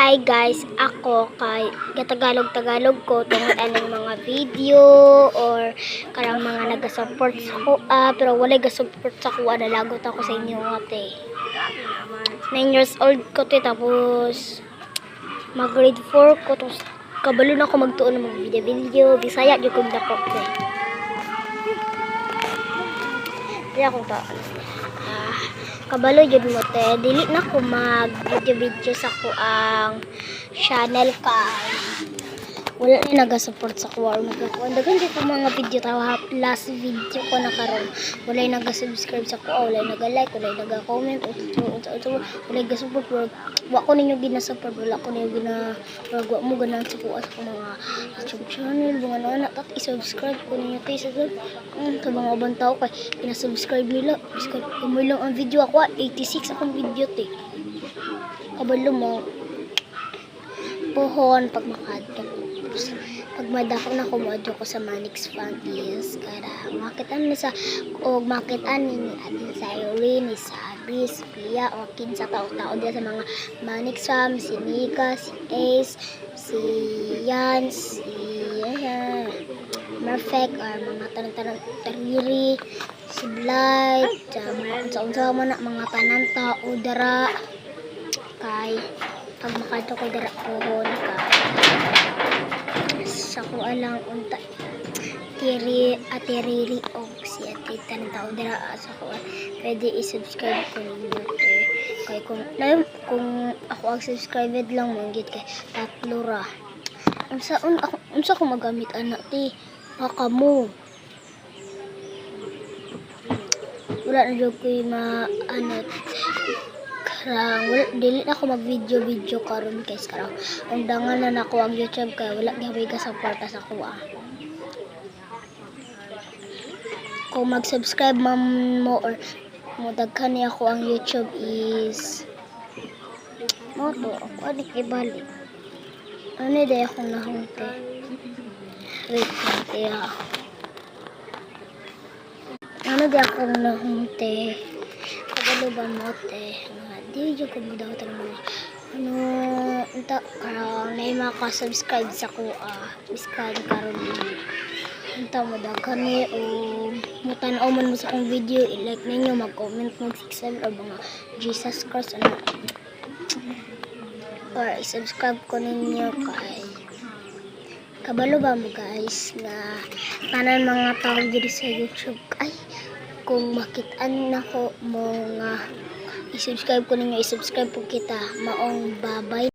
Hi guys, ako kay gatagalog-tagalog ko tungod anong mga video or karang mga nagasupport sa ko pero wala gasupport sa ko nalagot ako sa inyo ate. 9 years old ko te tapos mag grade 4 ko tapos kabalo na ako magtuon ng mga video Bisaya gyud kong dako te. Di ako ta. Kabalo jud mo te, dili na ko mag video sa ko ang channel kay wala na naga-support sa ko or nagakuan dagan ko mga video tawa last video ko na karon wala naga-subscribe sa ko wala naga-like wala naga-comment wala naga-support wa ko ninyo gina-support wala ko ninyo wa mo ganan sa ko sa mga YouTube channel mga anak tat i-subscribe ko ninyo tay sa sa mga ubang tao kay gina-subscribe nila biskan kumoy lang ang video ako 86 akong video te kabalo mo pohon pag makadto pag madako na kumodo ko sa Manix Fan is kada makitaan na sa o makitaan ni adin sa Irene ni Sabi si Pia o kinsa tao-tao dia sa mga Manix Fan si Mika si Ace si Yan si Perfect or mga tanang-tanang tariri si Blight sa mga tanan tao dara kay pag makadto ko dara pohon ka sa ko alang unta atiriri o si ati tanang tao dira sa ko pwede i-subscribe ko ninyo kay kung ako ang subscribed lang manggit kay tatlo ra unsa ko magamit anak ti baka mo wala na jud ko dili na ako mag-video karon guys karang undangan na nako ang YouTube kay wala gyud ka suporta sa ko Kung mag-subscribe mo or daghan ni ako ang YouTube is mo to ako di kay balik ano day ako nahunte wait ano day ako nahunte kabalo ba mo te di jud ko daw tanong unta karang nay maka-subscribe sa ko biskan karon unta mo daghan ni o mutan-aw man mo sa akong video i-like ninyo mag-comment mag-subscribe or mga Jesus Christ or i-subscribe ko ninyo kay kabalo ba mo guys na tanan mga tao diri sa YouTube ay kung makitaan na ko mo nga i-subscribe ko ninyo i-subscribe po kita maong babay